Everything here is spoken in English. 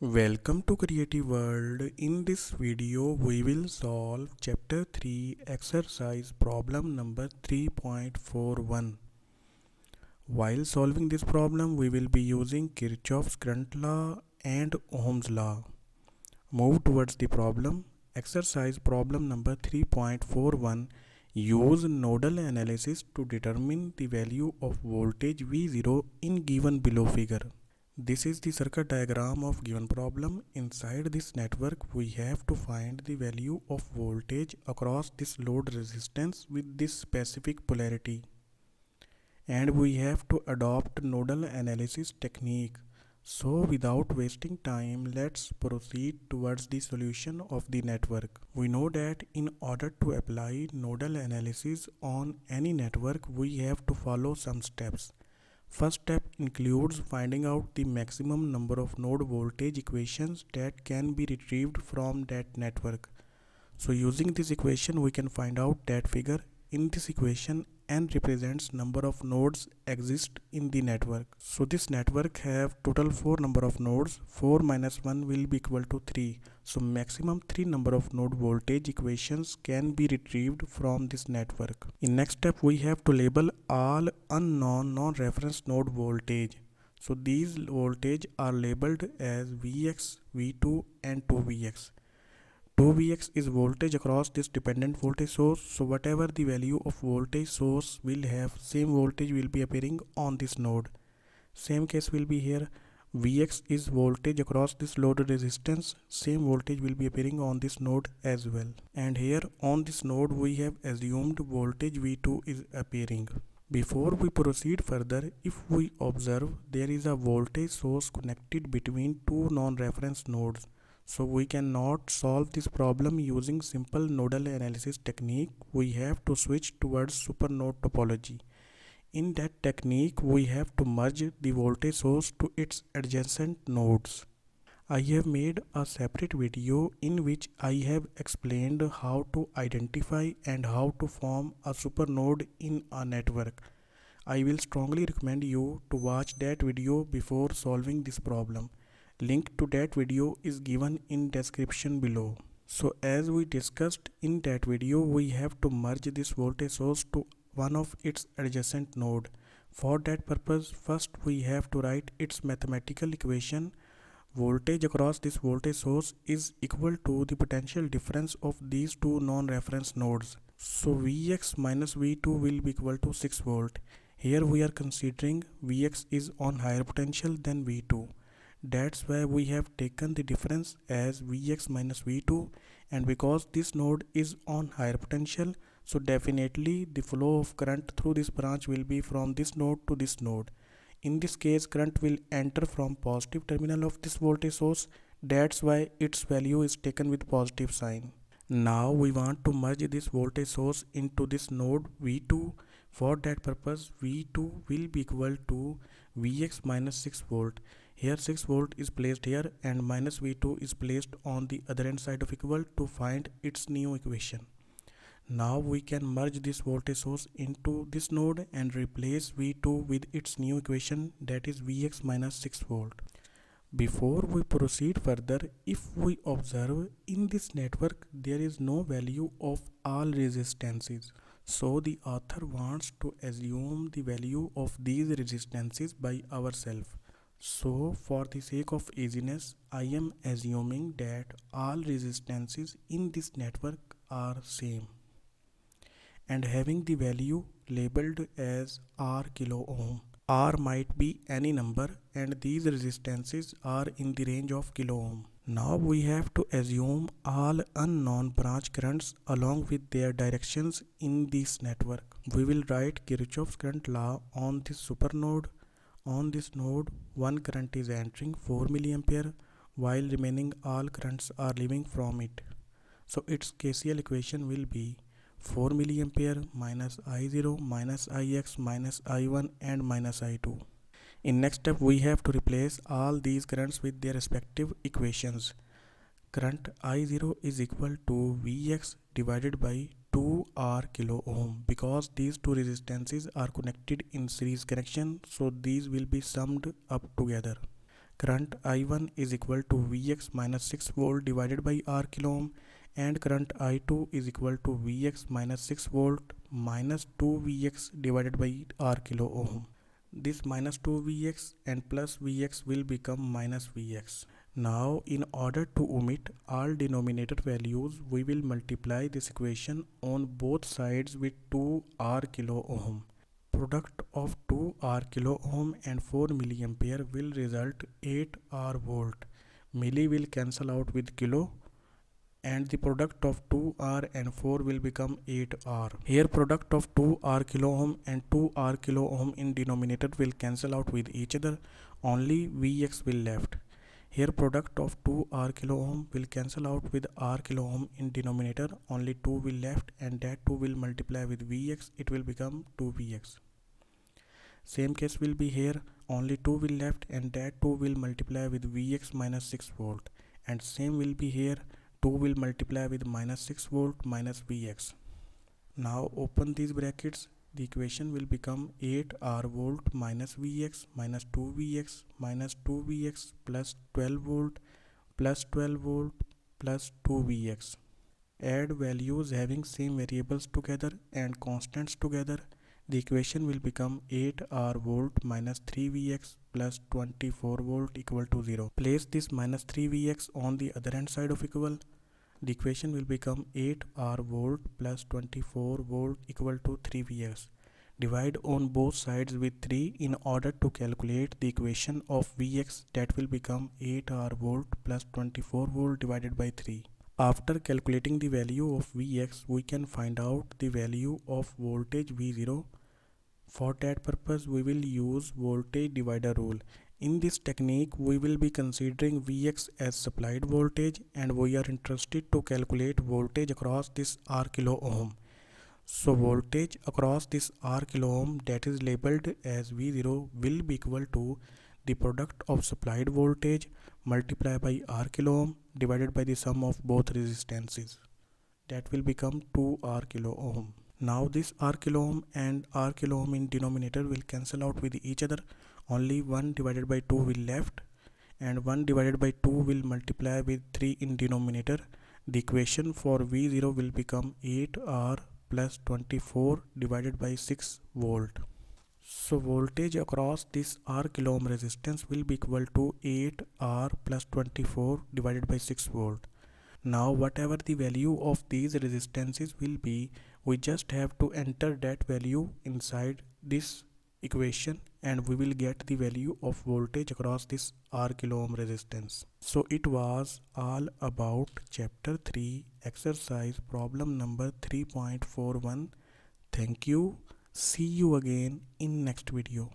Welcome to Creative World. In this video, we will solve Chapter 3 exercise problem number 3.41. While solving this problem, we will be using Kirchoff's current law and Ohm's law. Move towards the problem. Exercise problem number 3.41. Use nodal analysis to determine the value of voltage V0 in given below figure. This is the circuit diagram of given problem. Inside this network, we have to find the value of voltage across this load resistance with this specific polarity. And we have to adopt nodal analysis technique. So without wasting time, let's proceed towards the solution of the network. We know that in order to apply nodal analysis on any network, we have to follow some steps. First step includes finding out the maximum number of node voltage equations that can be retrieved from that network. So using this equation we can find out that figure in this equation n represents number of nodes exist in the network. So this network have total 4 number of nodes. 4 minus 1 will be equal to 3. So maximum 3 number of node voltage equations can be retrieved from this network. In next step we have to label all unknown non-reference node voltage. So these voltage are labeled as Vx, V2 and 2Vx. 2Vx is voltage across this dependent voltage source, so whatever the value of voltage source will have, same voltage will be appearing on this node. Same case will be here. Vx is voltage across this load resistance, same voltage will be appearing on this node as well. And here on this node we have assumed voltage V2 is appearing. Before we proceed further, if we observe there is a voltage source connected between two non-reference nodes. So we cannot solve this problem using simple nodal analysis technique. We have to switch towards supernode topology. In that technique, we have to merge the voltage source to its adjacent nodes. I have made a separate video in which I have explained how to identify and how to form a supernode in a network. I will strongly recommend you to watch that video before solving this problem. Link to that video is given in description below. So as we discussed in that video, we have to merge this voltage source to one of its adjacent node. For that purpose, first we have to write its mathematical equation. Voltage across this voltage source is equal to the potential difference of these two non-reference nodes. So Vx minus V2 will be equal to 6 volt. Here we are considering Vx is on higher potential than V2. That's why we have taken the difference as Vx minus V2, and because this node is on higher potential, so definitely the flow of current through this branch will be from this node to this node. In this case, current will enter from positive terminal of this voltage source. That's why its value is taken with positive sign. Now we want to merge this voltage source into this node V2. For that purpose, V2 will be equal to Vx minus 6 volt. Here 6 volt is placed here and minus V2 is placed on the other hand side of equal to find its new equation. Now we can merge this voltage source into this node and replace V2 with its new equation, that is Vx minus 6 volt. Before we proceed further, if we observe in this network there is no value of all resistances. So the author wants to assume the value of these resistances by ourselves. So for the sake of easiness, I am assuming that all resistances in this network are same and having the value labeled as R kilo ohm. R might be any number and these resistances are in the range of kilo ohm. Now we have to assume all unknown branch currents along with their directions in this network. We will write Kirchoff's current law on this supernode. On this node, one current is entering 4 milliampere while remaining all currents are leaving from it. So its KCL equation will be 4 milliampere minus I0 minus Ix minus I1 and minus I2. In next step, we have to replace all these currents with their respective equations. Current I0 is equal to Vx divided by 2R kilo ohm, because these two resistances are connected in series connection, so these will be summed up together. Current I1 is equal to Vx minus 6 volt divided by R kilo ohm, and current I2 is equal to Vx minus 6 volt minus 2 Vx divided by R kilo ohm. This minus 2 Vx and plus Vx will become minus Vx. Now, in order to omit all denominator values, we will multiply this equation on both sides with 2 R kilo ohm. Product of 2 R kilo ohm and 4 milliampere will result 8 R volt. Milli will cancel out with kilo, and the product of 2R and 4 will become 8R. Here product of 2R kilo ohm and 2R kilo ohm in denominator will cancel out with each other. Only Vx will left. Here product of 2R kilo ohm will cancel out with R kilo ohm in denominator. Only 2 will left, and that 2 will multiply with Vx. It will become 2Vx. Same case will be here. Only 2 will left, and that 2 will multiply with Vx minus 6 volt. And same will be here. 2 will multiply with minus 6 volt minus Vx. Now open these brackets. The equation will become 8R volt minus Vx minus 2Vx minus 2Vx plus 12 volt plus 12 volt plus 2Vx. Add values having same variables together and constants together. The equation will become 8R volt minus 3Vx plus 24 volt equal to 0. Place this minus 3Vx on the other hand side of equal. The equation will become 8R volt plus 24 volt equal to 3Vx. Divide on both sides with 3 in order to calculate the equation of Vx, that will become 8R volt plus 24 volt divided by 3. After calculating the value of Vx, we can find out the value of voltage V0. For that purpose, we will use voltage divider rule. In this technique, we will be considering Vx as supplied voltage, and we are interested to calculate voltage across this R kilo ohm. So voltage across this R kilo ohm, that is labeled as V0, will be equal to the product of supplied voltage multiplied by R kilo ohm divided by the sum of both resistances. That will become 2R kilo ohm. Now this R kilo ohm and R kilo ohm in denominator will cancel out with each other. Only 1 divided by 2 will left, and 1 divided by 2 will multiply with 3 in denominator. The equation for V0 will become 8R plus 24 divided by 6 volt. So voltage across this R kilo ohm resistance will be equal to 8R plus 24 divided by 6 volt. Now whatever the value of these resistances will be, we just have to enter that value inside this equation, and we will get the value of voltage across this R kilo ohm resistance. So it was all about chapter 3 exercise problem number 3.41. Thank you. See you again in next video.